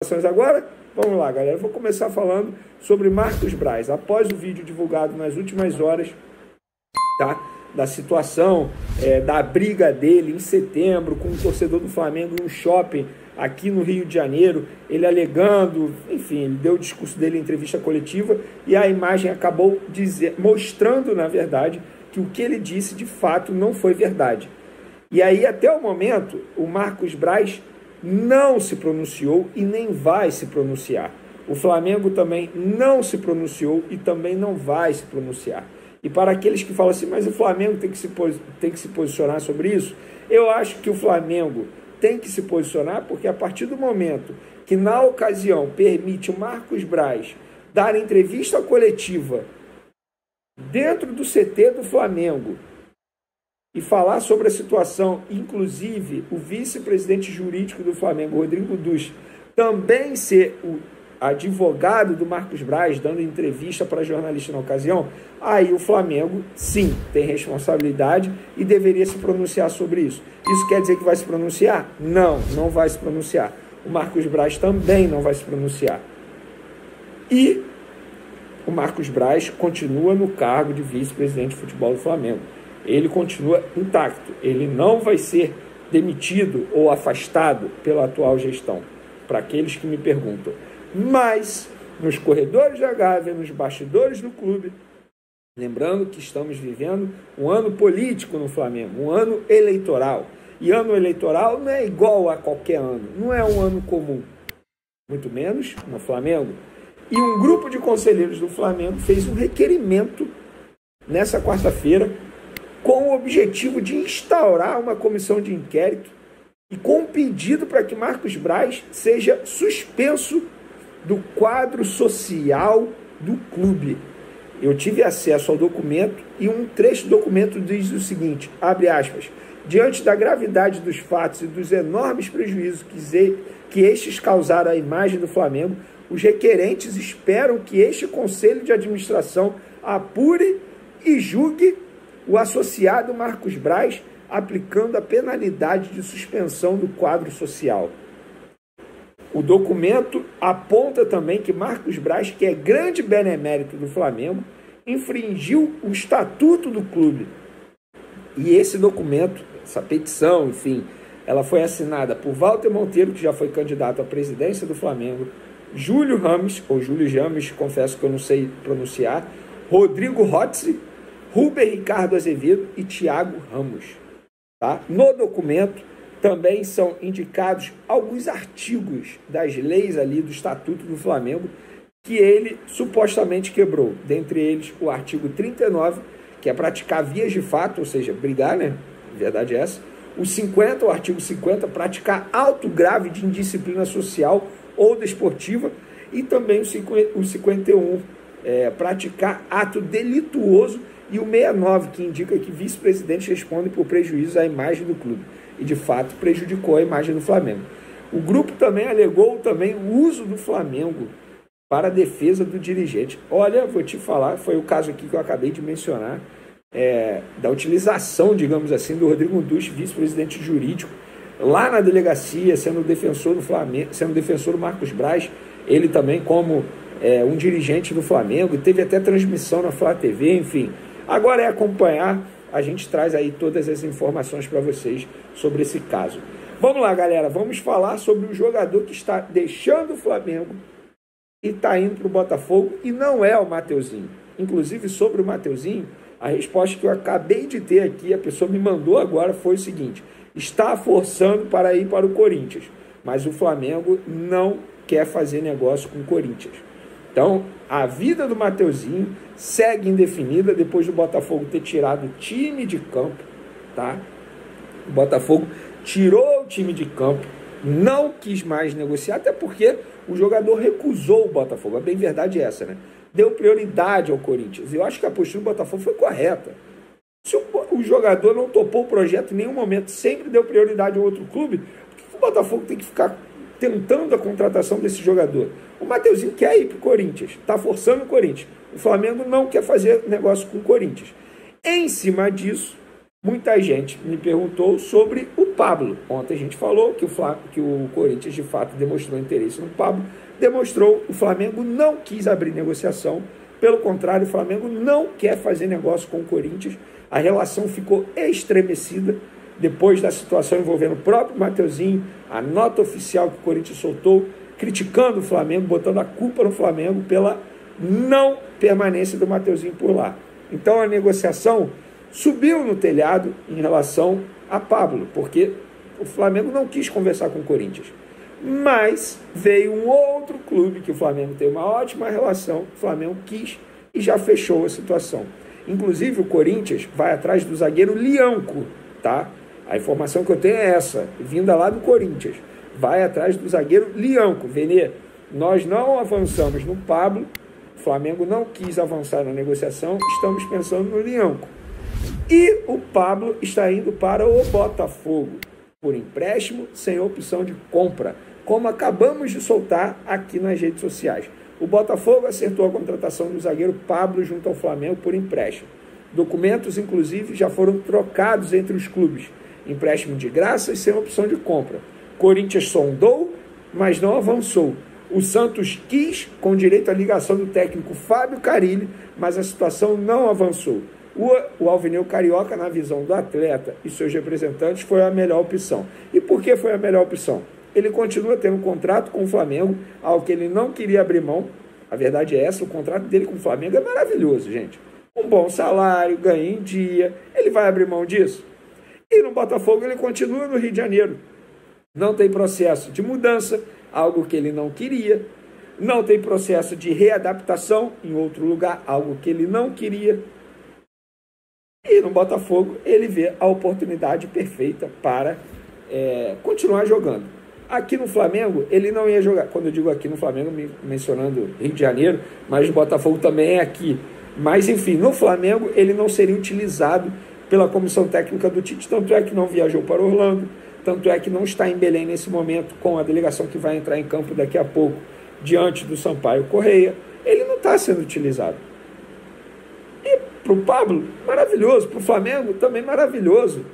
Agora, vamos lá, galera. Eu vou começar falando sobre Marcos Braz. Após o vídeo divulgado nas últimas horas, tá? Da situação, da briga dele em setembro com um torcedor do Flamengo em um shopping aqui no Rio de Janeiro, ele alegando, enfim, ele deu o discurso dele em entrevista coletiva e a imagem acabou mostrando, na verdade, que o que ele disse de fato não foi verdade. E aí, até o momento, o Marcos Braz não se pronunciou e nem vai se pronunciar. O Flamengo também não se pronunciou e também não vai se pronunciar. E para aqueles que falam assim, mas o Flamengo tem que se posicionar sobre isso, eu acho que o Flamengo tem que se posicionar porque a partir do momento que na ocasião permite o Marcos Braz dar entrevista coletiva dentro do CT do Flamengo e falar sobre a situação, inclusive o vice-presidente jurídico do Flamengo, Rodrigo Dusch, também ser o advogado do Marcos Braz, dando entrevista para jornalista na ocasião, aí o Flamengo, sim, tem responsabilidade e deveria se pronunciar sobre isso. Isso quer dizer que vai se pronunciar? Não, não vai se pronunciar. O Marcos Braz também não vai se pronunciar. E o Marcos Braz continua no cargo de vice-presidente de futebol do Flamengo. Ele continua intacto, ele não vai ser demitido ou afastado pela atual gestão, para aqueles que me perguntam. Mas, nos corredores da Gávea, nos bastidores do clube, lembrando que estamos vivendo um ano político no Flamengo, um ano eleitoral. E ano eleitoral não é igual a qualquer ano, não é um ano comum, muito menos no Flamengo. E um grupo de conselheiros do Flamengo fez um requerimento nessa quarta-feira com o objetivo de instaurar uma comissão de inquérito e com um pedido para que Marcos Braz seja suspenso do quadro social do clube. Eu tive acesso ao documento e um trecho do documento diz o seguinte, abre aspas, diante da gravidade dos fatos e dos enormes prejuízos que estes causaram à imagem do Flamengo, os requerentes esperam que este conselho de administração apure e julgue o associado Marcos Braz aplicando a penalidade de suspensão do quadro social. O documento aponta também que Marcos Braz, que é grande benemérito do Flamengo, infringiu o estatuto do clube. E esse documento, essa petição, enfim, ela foi assinada por Walter Monteiro, que já foi candidato à presidência do Flamengo, Júlio Rames, ou Júlio James, confesso que eu não sei pronunciar, Rodrigo Rotzi, Ruben Ricardo Azevedo e Thiago Ramos. Tá? No documento também são indicados alguns artigos das leis ali do Estatuto do Flamengo que ele supostamente quebrou. Dentre eles, o artigo 39, que é praticar vias de fato, ou seja, brigar, né? A verdade é essa. O artigo 50, praticar auto grave de indisciplina social ou desportiva. E também o 51, praticar ato delituoso. E o 69, que indica que vice-presidente responde por prejuízo à imagem do clube. E, de fato, prejudicou a imagem do Flamengo. O grupo também alegou o uso do Flamengo para a defesa do dirigente. Olha, vou te falar, foi o caso aqui que eu acabei de mencionar, da utilização, digamos assim, do Rodrigo Dusch, vice-presidente jurídico, lá na delegacia, sendo defensor do Flamengo, sendo defensor do Marcos Braz, ele também como um dirigente do Flamengo, e teve até transmissão na Flá TV, enfim. Agora é acompanhar, a gente traz aí todas as informações para vocês sobre esse caso. Vamos lá, galera, vamos falar sobre o jogador que está deixando o Flamengo e está indo para o Botafogo, e não é o Mateuzinho. Inclusive, sobre o Mateuzinho, a resposta que eu acabei de ter aqui, a pessoa me mandou agora, foi o seguinte, está forçando para ir para o Corinthians, mas o Flamengo não quer fazer negócio com o Corinthians. Então, a vida do Mateuzinho segue indefinida depois do Botafogo ter tirado o time de campo, tá? O Botafogo tirou o time de campo, não quis mais negociar, até porque o jogador recusou o Botafogo. A bem verdade é essa, né? Deu prioridade ao Corinthians. Eu acho que a postura do Botafogo foi correta. Se o jogador não topou o projeto em nenhum momento, sempre deu prioridade ao outro clube, por que o Botafogo tem que ficar tentando a contratação desse jogador? O Mateuzinho quer ir para o Corinthians, está forçando o Corinthians. O Flamengo não quer fazer negócio com o Corinthians. Em cima disso, Muita gente me perguntou sobre o Pablo. Ontem a gente falou que o Corinthians de fato demonstrou interesse no Pablo, demonstrou, o Flamengo não quis abrir negociação, pelo contrário, o Flamengo não quer fazer negócio com o Corinthians, a relação ficou estremecida depois da situação envolvendo o próprio Mateuzinho, a nota oficial que o Corinthians soltou, criticando o Flamengo, botando a culpa no Flamengo pela não permanência do Mateuzinho por lá. Então a negociação subiu no telhado em relação a Pablo, porque o Flamengo não quis conversar com o Corinthians. Mas veio um outro clube que o Flamengo tem uma ótima relação, o Flamengo quis e já fechou a situação. Inclusive o Corinthians vai atrás do zagueiro Lianco, tá? A informação que eu tenho é essa, vinda lá do Corinthians. Vai atrás do zagueiro Lianco. Venê, nós não avançamos no Pablo, o Flamengo não quis avançar na negociação, estamos pensando no Lianco. E o Pablo está indo para o Botafogo, por empréstimo, sem opção de compra, como acabamos de soltar aqui nas redes sociais. O Botafogo acertou a contratação do zagueiro Pablo junto ao Flamengo por empréstimo. Documentos, inclusive, já foram trocados entre os clubes. Empréstimo de graça e sem opção de compra. Corinthians sondou, mas não avançou. O Santos quis, com direito à ligação do técnico Fábio Carille, mas a situação não avançou. O Alvinegro Carioca, na visão do atleta e seus representantes, foi a melhor opção. E por que foi a melhor opção? Ele continua tendo um contrato com o Flamengo, ao que ele não queria abrir mão. A verdade é essa, o contrato dele com o Flamengo é maravilhoso, gente. Um bom salário, ganha em dia. Ele vai abrir mão disso? E no Botafogo ele continua no Rio de Janeiro. Não tem processo de mudança, algo que ele não queria. Não tem processo de readaptação em outro lugar, algo que ele não queria. E no Botafogo ele vê a oportunidade perfeita para continuar jogando. Aqui no Flamengo ele não ia jogar. Quando eu digo aqui no Flamengo, mencionando Rio de Janeiro, mas o Botafogo também é aqui. Mas enfim, no Flamengo ele não seria utilizado pela comissão técnica do Tite, tanto é que não viajou para Orlando, tanto é que não está em Belém nesse momento, com a delegação que vai entrar em campo daqui a pouco, diante do Sampaio Correia. Ele não está sendo utilizado. E para o Pablo, maravilhoso. Para o Flamengo, também maravilhoso.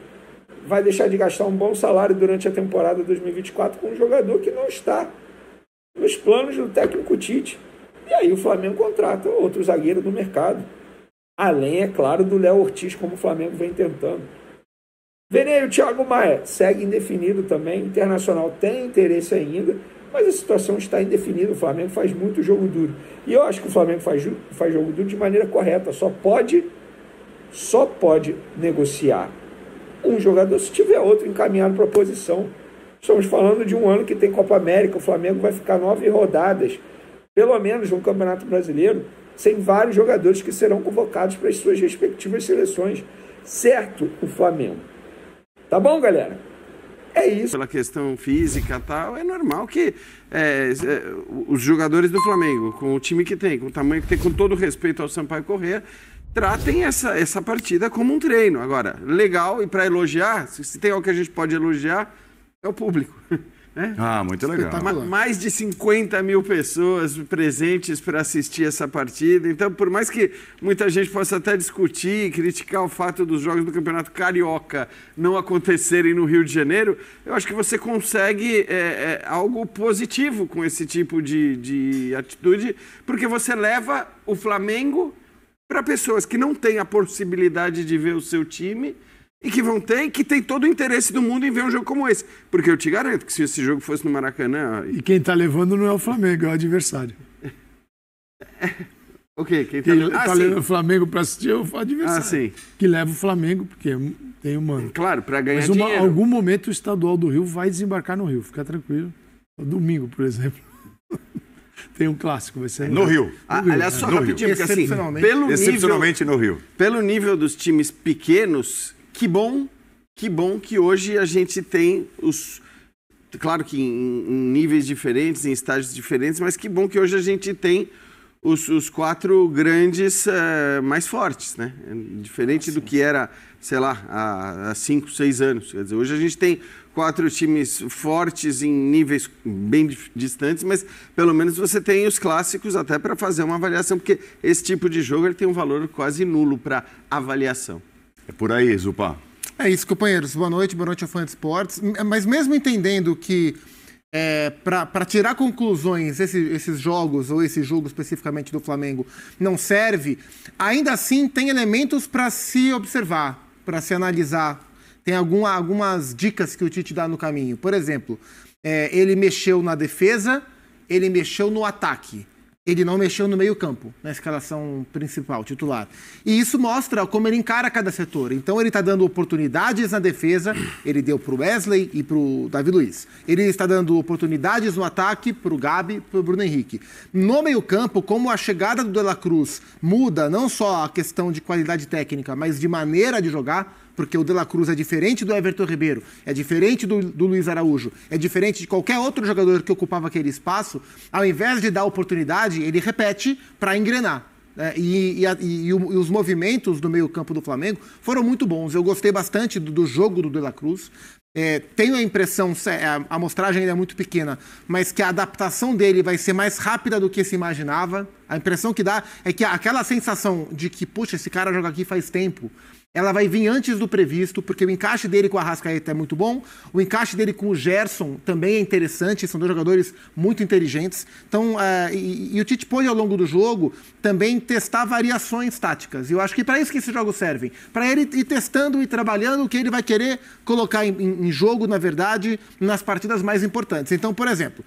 Vai deixar de gastar um bom salário durante a temporada 2024 com um jogador que não está nos planos do técnico Tite. E aí o Flamengo contrata outro zagueiro do mercado. Além, é claro, do Léo Ortiz, como o Flamengo vem tentando. Venê, o Thiago Maia segue indefinido também. Internacional tem interesse ainda, mas a situação está indefinida. O Flamengo faz muito jogo duro. E eu acho que o Flamengo faz jogo duro de maneira correta. Só pode negociar um jogador se tiver outro encaminhado para a posição. Estamos falando de um ano que tem Copa América. O Flamengo vai ficar 9 rodadas, pelo menos no Campeonato Brasileiro, sem vários jogadores que serão convocados para as suas respectivas seleções. Certo, o Flamengo. Tá bom, galera? É isso. Pela questão física e tal, é normal que os jogadores do Flamengo, com o time que tem, com o tamanho que tem, com todo respeito ao Sampaio Corrêa, tratem essa partida como um treino. Agora, legal, e para elogiar, se tem algo que a gente pode elogiar, é o público. Muito legal. Mais de 50 mil pessoas presentes para assistir essa partida. Então, por mais que muita gente possa até discutir, criticar o fato dos jogos do Campeonato Carioca não acontecerem no Rio de Janeiro, eu acho que você consegue algo positivo com esse tipo de atitude, porque você leva o Flamengo para pessoas que não têm a possibilidade de ver o seu time e que tem todo o interesse do mundo em ver um jogo como esse. Porque eu te garanto que se esse jogo fosse no Maracanã... E quem tá levando não é o Flamengo, é o adversário. Ok, quem tá levando o Flamengo para assistir é o adversário. Sim. Que leva o Flamengo, porque tem humano. Claro, para ganhar Mas dinheiro. Em algum momento o estadual do Rio vai desembarcar no Rio, fica tranquilo. Domingo, por exemplo. Tem um clássico, vai ser no Rio. Aliás, só rapidinho, porque assim, excepcionalmente no Rio. Pelo nível dos times pequenos, que bom que hoje a gente tem os... Claro que em níveis diferentes, em estágios diferentes, mas que bom que hoje a gente tem os 4 grandes mais fortes, né? Diferente do que era, sei lá, há 5, 6 anos. Quer dizer, hoje a gente tem 4 times fortes em níveis bem distantes, mas pelo menos você tem os clássicos até para fazer uma avaliação, porque esse tipo de jogo ele tem um valor quase nulo para avaliação. É por aí, Zupá. É isso, companheiros. Boa noite ao Fã de Esportes. Mas mesmo entendendo que para tirar conclusões, esses jogos, ou esse jogo especificamente do Flamengo, não serve, ainda assim tem elementos para se observar, para se analisar. Tem algumas dicas que o Tite dá no caminho. Por exemplo, ele mexeu na defesa, ele mexeu no ataque. Ele não mexeu no meio-campo, na escalação principal, titular. E isso mostra como ele encara cada setor. Então, ele está dando oportunidades na defesa, ele deu para o Wesley e para o Davi Luiz. Ele está dando oportunidades no ataque para o Gabi e para o Bruno Henrique. No meio-campo, como a chegada do De La Cruz muda não só a questão de qualidade técnica, mas de maneira de jogar, porque o De La Cruz é diferente do Everton Ribeiro, é diferente do Luiz Araújo, é diferente de qualquer outro jogador que ocupava aquele espaço, ao invés de dar oportunidade, ele repete para engrenar. E os movimentos do meio-campo do Flamengo foram muito bons. Eu gostei bastante do jogo do De La Cruz. Tenho a impressão, a amostragem ainda é muito pequena, mas que a adaptação dele vai ser mais rápida do que se imaginava. A impressão que dá é que aquela sensação de que, puxa, esse cara joga aqui faz tempo, ela vai vir antes do previsto, porque o encaixe dele com o Arrascaeta é muito bom, o encaixe dele com o Gerson também é interessante, são dois jogadores muito inteligentes. Então, e o Tite pôde, ao longo do jogo, também testar variações táticas. E eu acho que para isso que esses jogos servem, para ele ir testando e trabalhando o que ele vai querer colocar em jogo, na verdade, nas partidas mais importantes. Então, por exemplo,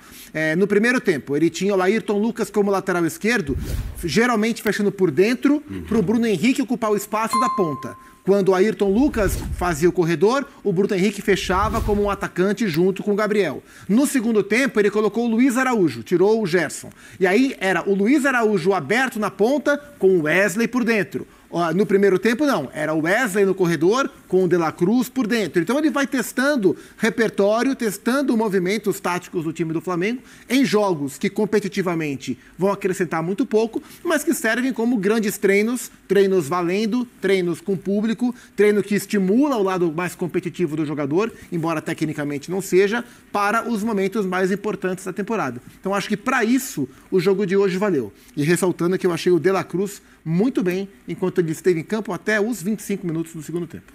no primeiro tempo, ele tinha o Ayrton Lucas como lateral esquerdo, geralmente fechando por dentro, para o Bruno Henrique ocupar o espaço da ponta. Quando o Ayrton Lucas fazia o corredor, o Bruno Henrique fechava como um atacante junto com o Gabriel. No segundo tempo, ele colocou o Luiz Araújo, tirou o Gerson. E aí era o Luiz Araújo aberto na ponta com o Wesley por dentro. No primeiro tempo, não. Era o Wesley no corredor com o De La Cruz por dentro. Então, ele vai testando repertório, testando movimentos táticos do time do Flamengo em jogos que competitivamente vão acrescentar muito pouco, mas que servem como grandes treinos, treinos valendo, treinos com público, treino que estimula o lado mais competitivo do jogador, embora tecnicamente não seja, para os momentos mais importantes da temporada. Então, acho que para isso o jogo de hoje valeu. E ressaltando que eu achei o De La Cruz muito bem, enquanto ele esteve em campo até os 25 minutos do segundo tempo.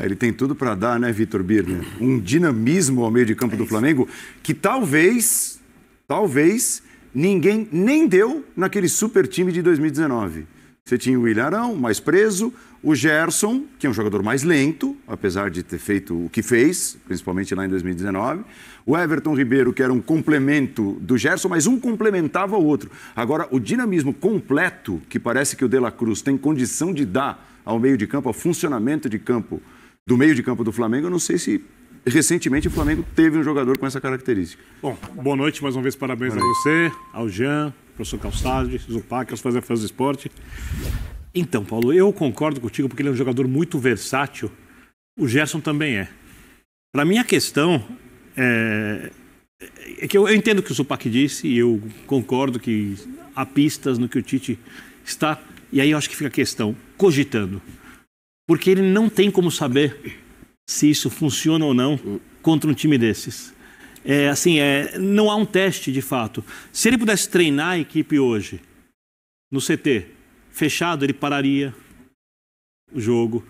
Ele tem tudo para dar, né, Vitor Birner? Um dinamismo ao meio de campo do Flamengo que talvez ninguém nem deu naquele super time de 2019. Você tinha o Willian Arão, mais preso, o Gerson, que é um jogador mais lento, apesar de ter feito o que fez, principalmente lá em 2019. O Everton Ribeiro, que era um complemento do Gerson, mas um complementava o outro. Agora, o dinamismo completo, que parece que o De La Cruz tem condição de dar ao meio de campo, ao funcionamento de campo, do meio de campo do Flamengo, eu não sei se recentemente o Flamengo teve um jogador com essa característica. Bom, boa noite, mais uma vez parabéns a você, ao Jean, professor Calçade, Zupac, aos fãs do esporte. Então, Paulo, eu concordo contigo porque ele é um jogador muito versátil. O Gerson também é. Para mim, a questão é que eu entendo o que o Zupac disse e eu concordo que há pistas no que o Tite está. E aí eu acho que fica a questão, cogitando. Porque ele não tem como saber se isso funciona ou não contra um time desses. Não há um teste de fato. Se ele pudesse treinar a equipe hoje, no CT, fechado, ele pararia o jogo,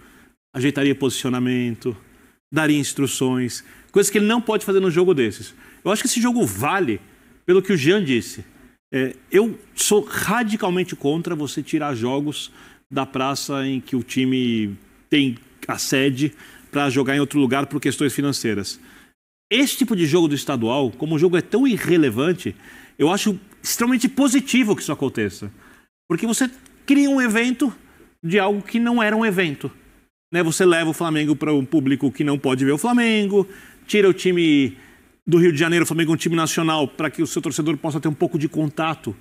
ajeitaria posicionamento, daria instruções, coisas que ele não pode fazer num jogo desses. Eu acho que esse jogo vale pelo que o Jean disse. Eu sou radicalmente contra você tirar jogos da praça em que o time tem a sede para jogar em outro lugar por questões financeiras. Esse tipo de jogo do estadual, como o jogo é tão irrelevante, eu acho extremamente positivo que isso aconteça. Porque você cria um evento de algo que não era um evento. Você leva o Flamengo para um público que não pode ver o Flamengo, tira o time do Rio de Janeiro, o Flamengo é um time nacional, para que o seu torcedor possa ter um pouco de contato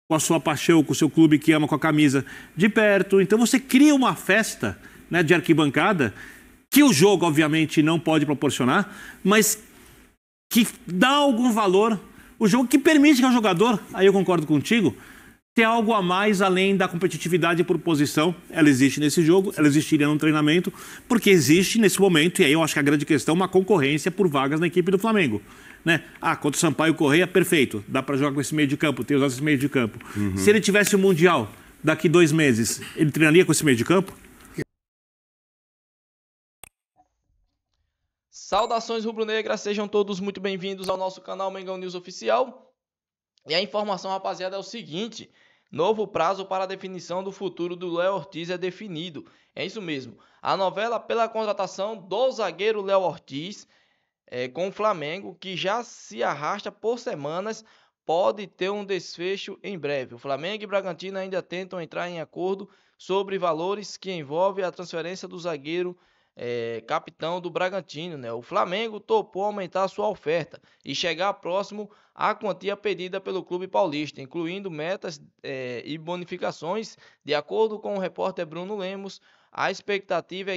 com a sua paixão, com o seu clube que ama, com a camisa de perto. Então você cria uma festa, de arquibancada, que o jogo, obviamente, não pode proporcionar, mas que dá algum valor. O jogo que permite que o jogador, aí eu concordo contigo, ter algo a mais além da competitividade por posição. Ela existe nesse jogo, ela existiria no treinamento, porque existe nesse momento, e aí eu acho que a grande questão é uma concorrência por vagas na equipe do Flamengo. Contra o Sampaio Correia, perfeito, dá para jogar com esse meio de campo, ter usado esse meio de campo. Se ele tivesse o Mundial daqui 2 meses, ele treinaria com esse meio de campo? Saudações rubro-negras, sejam todos muito bem-vindos ao nosso canal Mengão News Oficial. E a informação, rapaziada, é o seguinte: novo prazo para a definição do futuro do Léo Ortiz é definido. É isso mesmo, a novela pela contratação do zagueiro Léo Ortiz com o Flamengo, que já se arrasta por semanas, pode ter um desfecho em breve. O Flamengo e Bragantino ainda tentam entrar em acordo sobre valores que envolvem a transferência do zagueiro capitão do Bragantino, né? O Flamengo topou aumentar sua oferta e chegar próximo à quantia pedida pelo clube paulista, incluindo metas e bonificações. De acordo com o repórter Bruno Lemos, a expectativa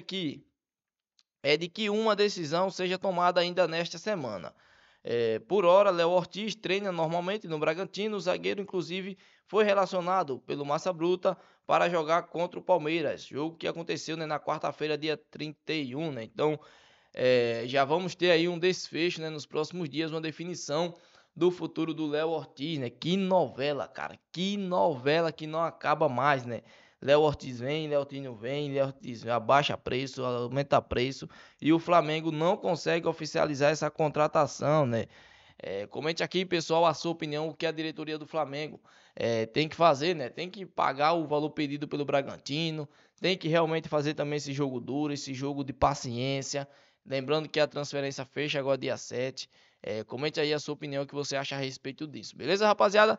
é de que uma decisão seja tomada ainda nesta semana. Por hora, Léo Ortiz treina normalmente no Bragantino. O zagueiro, inclusive, foi relacionado pelo Massa Bruta para jogar contra o Palmeiras, jogo que aconteceu, né, na quarta-feira, dia 31. Né? Então, já vamos ter aí um desfecho, né, nos próximos dias, uma definição do futuro do Léo Ortiz. Né? Que novela, cara, que novela que não acaba mais, né? Léo Ortiz vem, Léo Ortiz não vem, Léo Ortiz abaixa preço, aumenta preço, e o Flamengo não consegue oficializar essa contratação, né? Comente aqui, pessoal, a sua opinião, o que a diretoria do Flamengo tem que fazer, né? Tem que pagar o valor pedido pelo Bragantino, tem que realmente fazer também esse jogo duro, esse jogo de paciência. Lembrando que a transferência fecha agora dia 7. Comente aí a sua opinião, o que você acha a respeito disso. Beleza, rapaziada?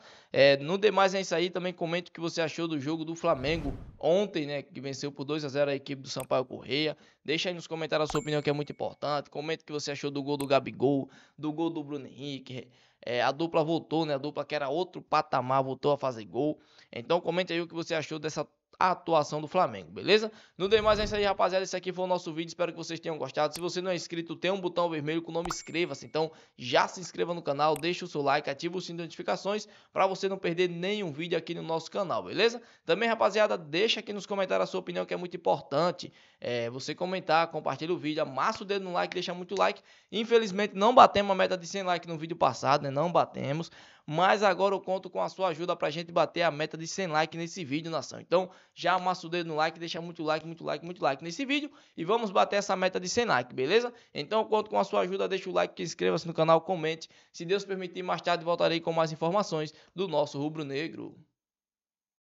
No demais é isso aí. Também comente o que você achou do jogo do Flamengo ontem, né? Que venceu por 2-0 a equipe do Sampaio Corrêa. Deixa aí nos comentários a sua opinião, que é muito importante. Comente o que você achou do gol do Gabigol, do gol do Bruno Henrique. A dupla voltou, né? A dupla que era outro patamar voltou a fazer gol. Então comente aí o que você achou dessa atuação do Flamengo, beleza? No demais é isso aí, rapaziada. Esse aqui foi o nosso vídeo, espero que vocês tenham gostado. Se você não é inscrito, tem um botão vermelho com o nome inscreva-se. Então já se inscreva no canal, deixa o seu like, ativa o sininho de notificações para você não perder nenhum vídeo aqui no nosso canal, beleza? Também, rapaziada, deixa aqui nos comentários a sua opinião, que é muito importante. Você comentar, compartilha o vídeo, amassa o dedo no like, deixa muito like. Infelizmente não batemos a meta de 100 likes no vídeo passado, né? Não batemos. Mas agora eu conto com a sua ajuda pra gente bater a meta de 100 likes nesse vídeo, nação. Então já amassa o dedo no like, deixa muito like, muito like, muito like nesse vídeo. E vamos bater essa meta de 100 likes, beleza? Então eu conto com a sua ajuda, deixa o like, inscreva-se no canal, comente. Se Deus permitir, mais tarde voltarei com mais informações do nosso rubro-negro.